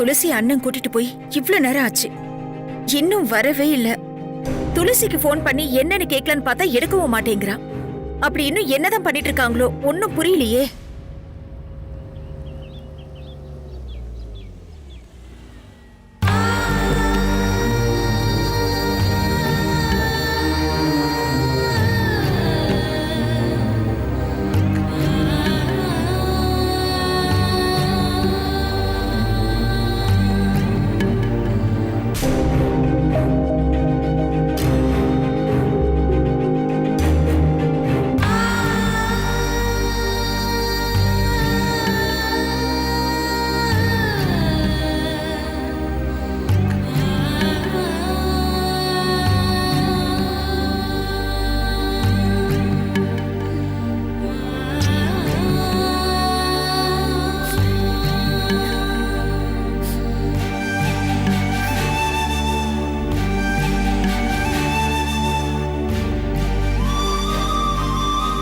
துளசி அண்ணன் கூட்டிட்டு போய் இவ்ளோ நேரம் ஆச்சு, இன்னும் வரவே இல்ல. துளசிக்கு போன் பண்ணி என்னன்னு கேட்கலான்னு பார்த்தா எடுக்கவும் மாட்டேங்கிறான். அப்படி இன்னும் என்னதான் பண்ணிட்டு இருக்காங்களோ ஒன்னும் புரியலையே.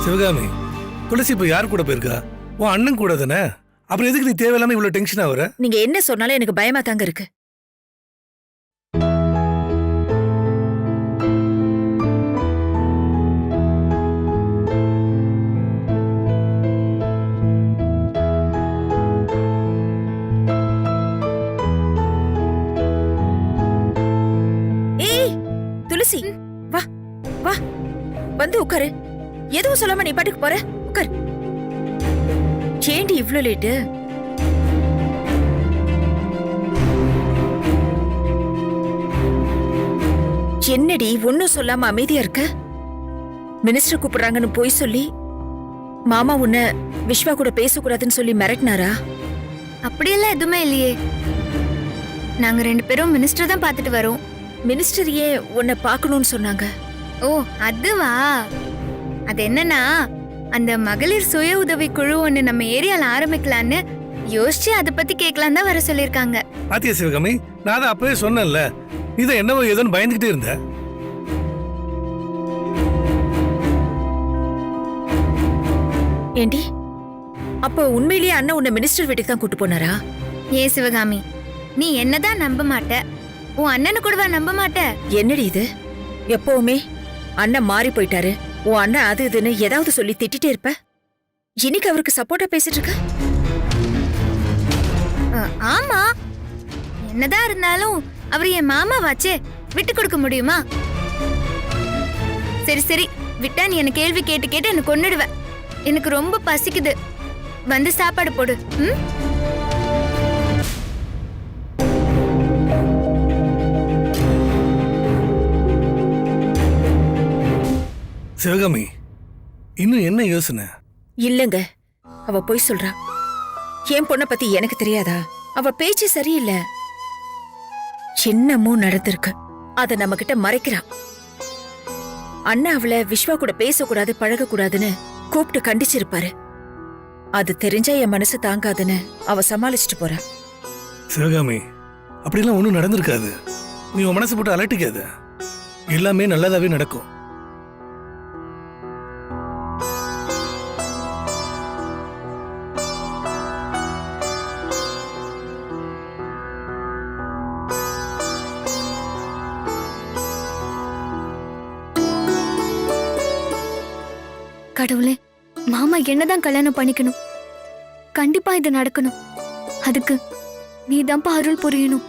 சிவகாமி, துளசி இப்ப யார் கூட போயிருக்கா? உன் அண்ணன் கூட தானே. அப்புறம் எதுக்கு நீ தேவையில்லாம இவ்வளவு டென்ஷன் ஆகுற? நீங்க என்ன சொன்னாலும் எனக்கு பயமா தாங்க இருக்கு. ஏய் துளசி, வா வா, வந்து உட்காரு. எதுவும் சொல்லாம நீ பாட்டுக்கு போற, உட்காரு. ஏண்டி இவ்ளோ லேட்டு? என்னடி ஒன்னும் சொல்லாம அமைதியா இருக்க? மினிஸ்டர் கூப்பிடுறாங்கன்னு போய் சொல்லி மாமா உன்னை விஸ்வா கூட பேசக்கூடாதுன்னு சொல்லி மிரட்டினாரா? அப்படியெல்லாம் எதுவுமே இல்லையே. நாங்க 2 பேரும் மினிஸ்டர் தான் பார்த்துட்டு வரோம். மினிஸ்டர் ஏன் உன்னை பார்க்கணும்னு சொன்னாங்க? ஓ அதுவா? அது என்னன்னா, அந்த மகளிர் சுய உதவி குழு ஒண்ணு நம்ம ஏரியால ஆரம்பிக்கலான்னு யோசிச்சு அதை பத்தி கேட்கலாம் தான் வர சொல்லிருக்காங்க. பாத்தியா சிவகாமி, நான் தான் அப்பவே சொன்னேன்ல, இதை என்னவோ ஏதோன்னு பயந்துகிட்டே இருந்த. ஏண்டி, அப்ப உண்மையிலேயே அண்ணன் உன்னை மினிஸ்டர் வீட்டுக்கு தான் கூட்டு போனாரா? ஏ சிவகாமி, நீ என்னதான் நம்ப மாட்ட, உன் அண்ணனு கூடவா நம்ப மாட்ட? என்னடி இது? எப்பவுமே அண்ணன் மாறி போயிட்டாரு, உன் அண்ணன் அது இதுன்னு ஏதாவது சொல்லி திட்டிட்டே இருப்ப. இன்னைக்கு அவருக்கு சப்போர்ட்டா பேசிட்டு இருக்க. ஆமா, என்னதான் இருந்தாலும் அவர் என் மாமாவாச்சே, விட்டு கொடுக்க முடியுமா? சரி சரி, விட்டா நீ என்ன கேள்வி கேட்டு கேட்டு என்ன கொன்னுடுவ. எனக்கு ரொம்ப பசிக்குது, வந்து சாப்பாடு போடு. சிவகாமி, இன்னும் என்ன யோசனை? இல்லங்க, அவ போய் சொல்றா. என் பொண்ண பத்தி எனக்கு தெரியாதா? அவ பேச்சு சரியில்லை. என்னமோ நடந்திருக்கு, அத நம்ம கிட்ட மறைக்கிறா. அண்ணா அவளை விஸ்வா கூட பேசக்கூடாது பழகக்கூடாதுன்னு கூப்பிட்டு கண்டிச்சிருப்பாரு. அது தெரிஞ்சா என் மனசு தாங்காதுன்னு அவ சமாளிச்சுட்டு போறா. சிவகாமி, அப்படிலாம் ஒண்ணும் நடந்திருக்காது. நீ உன் மனசு போட்டு அலட்டிக்காத, எல்லாமே நல்லதாவே நடக்கும். கடவுளே, மாமா என்னதான் கல்யாணம் பண்ணிக்கணும். கண்டிப்பா இது நடக்கணும். அதுக்கு நீதான்ப்பா அருள் புரியணும்.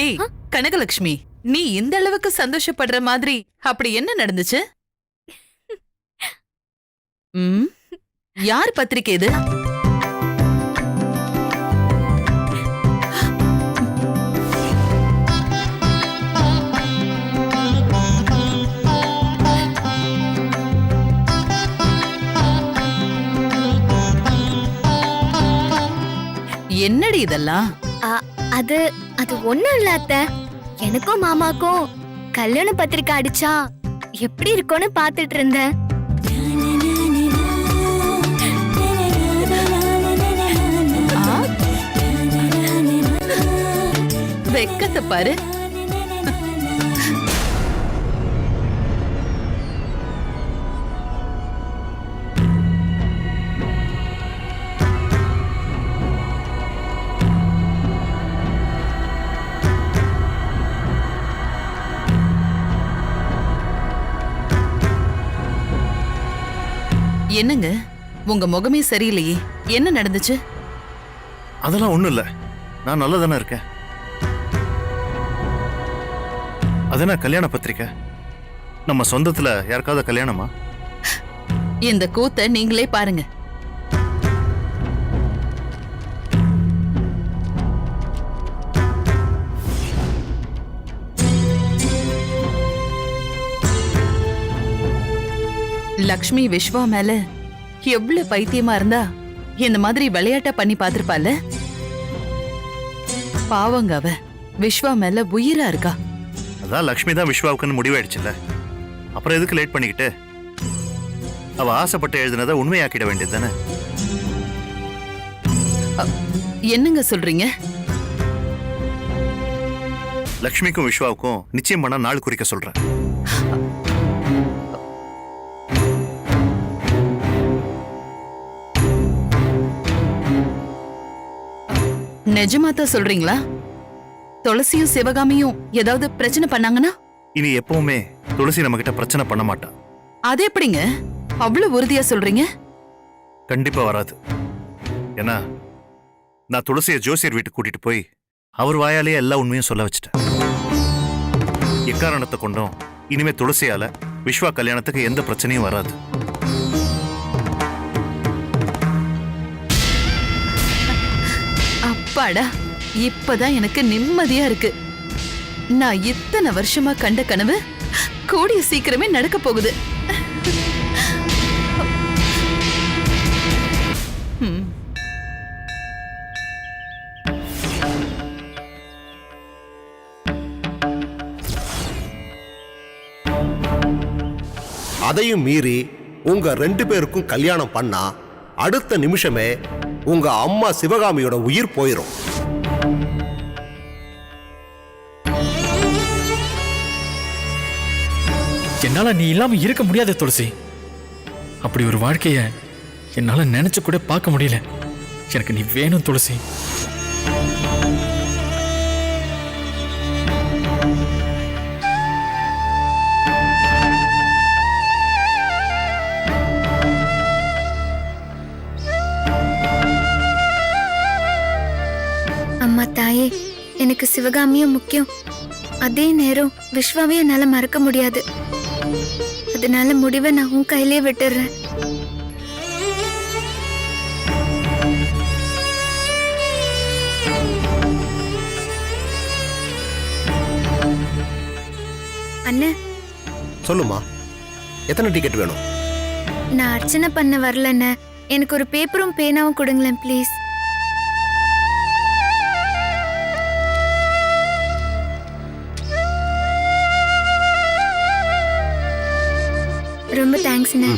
ஏய் கனகலட்சுமி, நீ இந்த அளவுக்கு சந்தோஷப்படுற மாதிரி அப்படி என்ன நடந்துச்சு? ம், யார் பத்திரிக்கை இது? என்னடி இதெல்லாம்? அது அது ஒண்ணும் இல்ல அத்தை. எனக்கும் மாமாக்கும் கல்யாண பத்திரிக்கை அடிச்சா எப்படி இருக்கும்னு பாத்துட்டு இருந்தேன். வெக்கத்தை பாரு. என்னங்க, உங்க முகமே சரியில்லையே, என்ன நடந்துச்சு? அதெல்லாம் ஒண்ணும் இல்ல, நான் நல்லா தானே இருக்கேன். அதென்ன கல்யாண பத்திரிக்கை? நம்ம சொந்தத்துல யாருக்காவது கல்யாணமா? இந்த கூத்த நீங்களே பாருங்க. லக்ஷ்மி விஸ்வா மேல எவ்வளவு பைத்தியமா இருந்தா இந்த மாதிரி விளையாட்ட பண்ணி பாத்திருப்பால. பாவங்க, அவ விஸ்வா மேல உயிரா இருக்கா. அதான் லக்ஷ்மி தான் விஸ்வாவுக்குன்னு முடிவாயிடுச்சுல்ல, அப்புறம் எதுக்கு லேட் பண்ணிக்கிட்டு? அவ ஆசைப்பட்டு எழுதினதை உண்மையாக்கிட வேண்டியது தானே. என்னங்க சொல்றீங்க? லக்ஷ்மிக்கும் விஸ்வாவுக்கும் நிச்சயம் பண்ண நாள் குறிக்க சொல்றேன். நிஜமாதான் சொல்றீங்களா? துளசியும் சிவகாமியும் ஏதாவது பிரச்சனை பண்ணாங்கன்னா? இனி எப்பவுமே துளசி நம்ம கிட்ட பிரச்சனை பண்ண மாட்டா. அது எப்படிங்க அவ்வளவு உறுதியா சொல்றீங்க? கண்டிப்பா வராது. ஏன்னா நான் துளசியை ஜோசியர் வீட்டுக்கு கூட்டிட்டு போய் அவர் வாயாலேயே எல்லா உண்மையும் சொல்ல வச்சுட்டேன். எக்காரணத்தை கொண்டும் இனிமே துளசியால விஸ்வா கல்யாணத்துக்கு எந்த பிரச்சனையும் வராது. அப்பாடா, இப்பதான் எனக்கு நிம்மதியா இருக்கு. நான் இத்தனை வருஷமா கண்ட கனவு கூடிய சீக்கிரமே நடக்க போகுது. அதையும் மீறி உங்க 2 பேருக்கும் கல்யாணம் பண்ணா அடுத்த நிமிஷமே உங்க அம்மா சிவகாமியோட உயிர் போயிரும். என்னால நீ இல்லாம இருக்க முடியாது துளசி. அப்படி ஒரு வாழ்க்கைய என்னால நினைச்சு கூட பார்க்க முடியல. எனக்கு நீ வேணும் துளசி. அம்மா தாயே, எனக்கு சிவகாமியும் முக்கியம். அதே நேரம் விஸ்வாவையும் என்னால மறக்க முடியாது. அதனால முடிவை நான் உன் கையிலே விட்டுறேன். அண்ணே, சொல்லுமா, எத்தனை டிக்கெட் வேணும்? நான் அர்ச்சனை பண்ண வரலண்ணே. எனக்கு ஒரு பேப்பரும் பேனாவும் கொடுங்களேன் ப்ளீஸ். ரொம்ப தேங்க்ஸ்ண்ணே.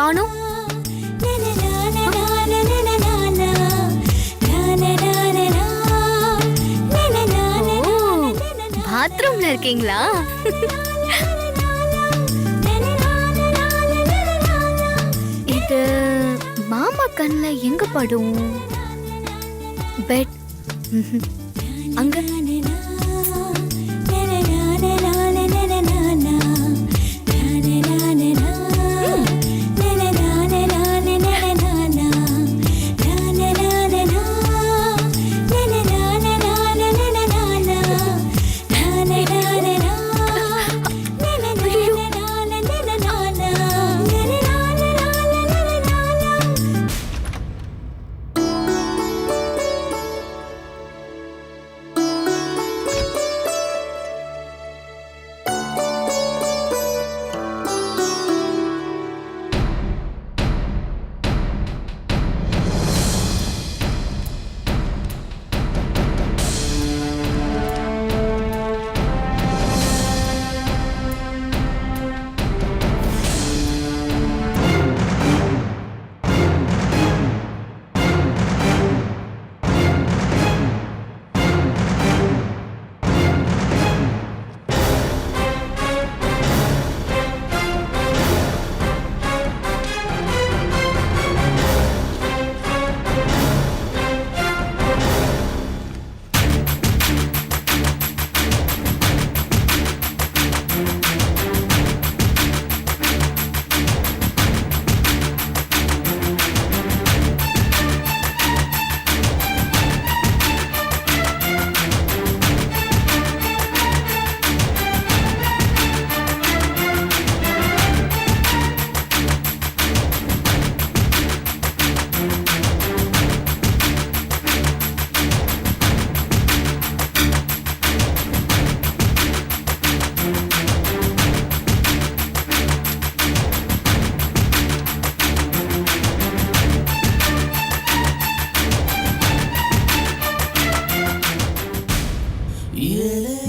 காணோம். பாத்ரூம்ல இருக்கீங்களா? இது மாமா கண்ணுல எங்க படும்? பெட் அங்க.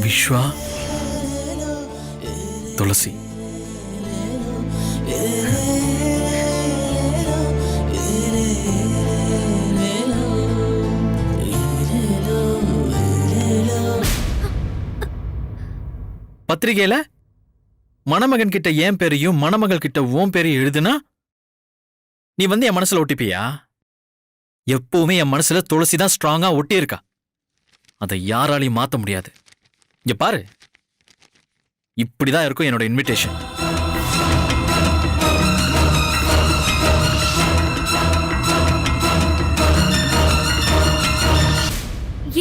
விஸ்வா, துளசி. பத்திரிகையில மணமகன் கிட்ட என் பேரையும் மணமகள் கிட்ட உன் பேரையும் எழுதுனா நீ வந்து என் மனசுல ஒட்டிப்பியா? எப்பவுமே என் மனசுல துளசி தான் ஸ்ட்ராங்கா ஒட்டி இருக்கா. அதை யாராலையும் மாத்த முடியாது. இங்க பாரு, இப்படிதான் இருக்கும் என்னோட இன்விடேஷன்.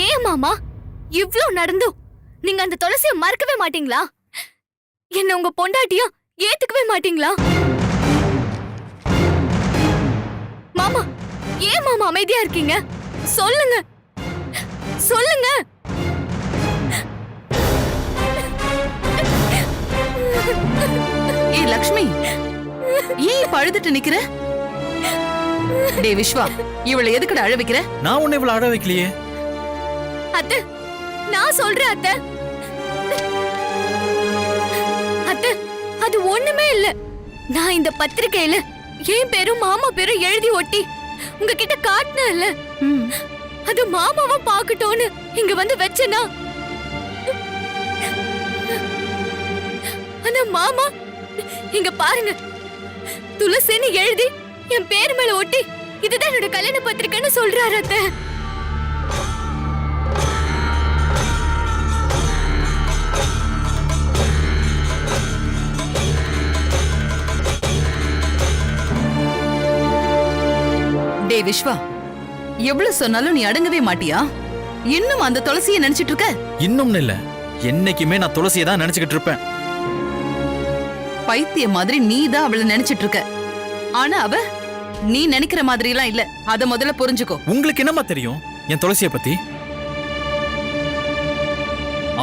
ஏன் மாமா இவ்ளோ நடந்தும் நீங்க அந்த துளசியை மறக்கவே மாட்டீங்களா? என்ன உங்க பொண்டாட்டியா ஏத்துக்கவே மாட்டீங்களா? மாமா, ஏன் மாமா அமைதியா இருக்கீங்க? சொல்லுங்க சொல்லுங்க. ஏ லக்ஷ்மி, ஏன் இப்ப அழுதுட்டு நிக்கிற? டே விஸ்வா, இவளை எதுக்குடா அழ வைக்கிற? நான் உன்னை இவ்வளவு அழ வைக்கலையே. அத்தை, நான் சொல்றேன் அத்தை. அத்தை, அது ஒண்ணுமே இல்ல. நான் இந்த பத்திரிக்கையில என் பேரும் மாமா பேரும் எழுதி ஒட்டி உங்ககிட்ட காட்டினேன் இல்ல, அது மாமாவை பாக்கட்டோன்னு இங்க வந்து வச்சனா. ஆனா மாமா இங்க பாருங்க, துளசின்னு எழுதி என் பேர் மேல ஒட்டி இதுதான் என்னோட கல்யாண பத்திரிக்கைன்னு சொல்றாரு அத்தை. டே விஸ்வா, எவ்வளவு சொன்னாலும் நீ அடங்கவே மாட்டியா? இன்னும் அந்த துளசியை நினைச்சிட்டு இருக்க? இன்னும் இல்ல, என்னைக்குமே நான் துளசியை தான் நினைச்சுக்கிட்டு இருப்பேன். பைத்திய மாதிரி நீ தான் அவளை நினைச்சிட்டு இருக்க. ஆனா அவ நீ நினைக்கிற மாதிரி எல்லாம் இல்ல. அத முதல்ல புரிஞ்சுக்கோ. உங்களுக்கு என்னமா தெரியும் என் துளசியை பத்தி?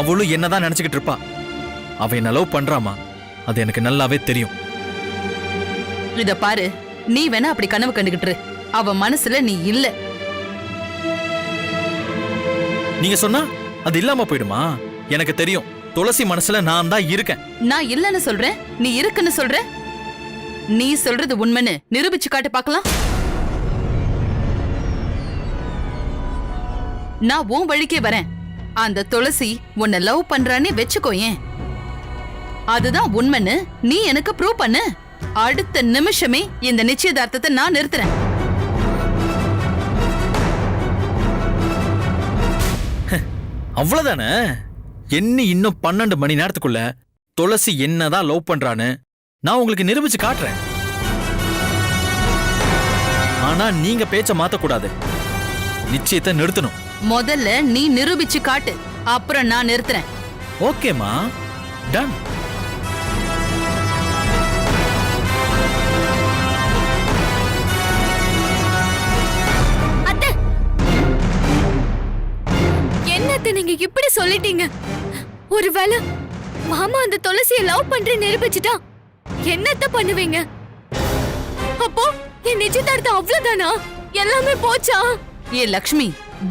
அவளும் என்னதான் நினைச்சுக்கிட்டு இருப்பா. அவ என்ன லவ் பண்றாமா, அது எனக்கு நல்லாவே தெரியும். இத பாரு, நீ வேணா அப்படி கனவு கண்டுகிட்டு இரு. அவ மனசுல நீ இல்ல. நீங்க சொன்னா அது இல்லாம போயிடுமா? எனக்கு தெரியும், துளசி மனசுல நான் தான் இருக்கேன். நான் இல்லன்னு சொல்றேன், நீ இருக்குன்னு சொல்ற. நீ சொல்றது உண்மைன்னு நிரூபிச்சு காட்டு பார்க்கலாம். நான் உன் வழிக்கே வரேன். அந்த துளசி உன்னை லவ் பண்றானே வெச்சுக்கோயேன். அதுதான் உண்மைன்னு நீ எனக்கு ப்ரூவ் பண்ணு. அடுத்த நிமிஷமே இந்த நிச்சயதார்த்தத்தை நான் நிறுத்துறேன். அவ்வளவுதானே? இன்னும் 12 மணி நேரத்துக்குள்ள துளசி என்னதான் லவ் பண்றான்னு நான் உங்களுக்கு நிரூபிச்சு காட்டுறேன். ஆனா நீங்க பேச்ச மாத்தக்கூடாது. நிச்சயத்தை நிறுத்தணும். முதல்ல நீ நிரூபிச்சு காட்டு, அப்புறம் நான் நிறுத்துறேன். ஓகேமா, டன். அத்தை, என்னத்த நீங்க இப்படி சொல்லிட்டீங்க? ஒருவேளை மாமா அந்த துளசியை லவ் பண்றேன்னு நிரூபிச்சுட்டா என்னத்த பண்ணுவீங்க? அப்போ என் நிச்சயதார்த்தம் அவ்வளவுதானா? எல்லாமே போச்சா? ஏ லக்ஷ்மி,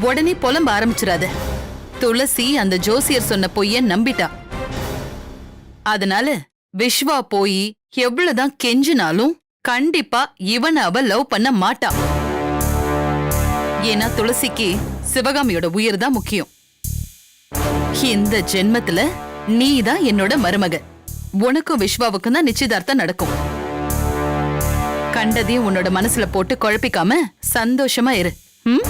உடனே புலம்ப ஆரம்பிச்சிடாத. துளசி அந்த ஜோசியர் சொன்ன பொய்ய நம்பிட்டா. அதனால விஸ்வா போய் எவ்வளவுதான் கெஞ்சினாலும் கண்டிப்பா இவனை அவ லவ் பண்ண மாட்டா. ஏன்னா துளசிக்கு சிவகாமியோட உயிர் தான் முக்கியம். இந்த ஜென்மத்துல நீதான் என்னோட மருமக. உனக்கும் விஸ்வாவுக்கும் தான் நிச்சயதார்த்தம் நடக்கும். கண்டதையும் உன்னோட மனசுல போட்டு குழப்பிக்காம சந்தோஷமா இரு. ம்?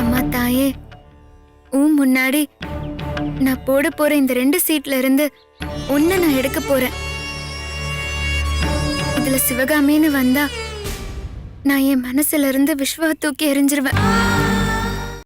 அம்மா தாயே, முன்னாடி நான் போட போற இந்த 2 சீட்ல இருந்து ஒண்ணு நான் எடுக்க போறேன். இதுல சிவகாமின்னு வந்தா நான் என் மனசுல இருந்து விஸ்வாவை தூக்கி எறிஞ்சிருவேன்.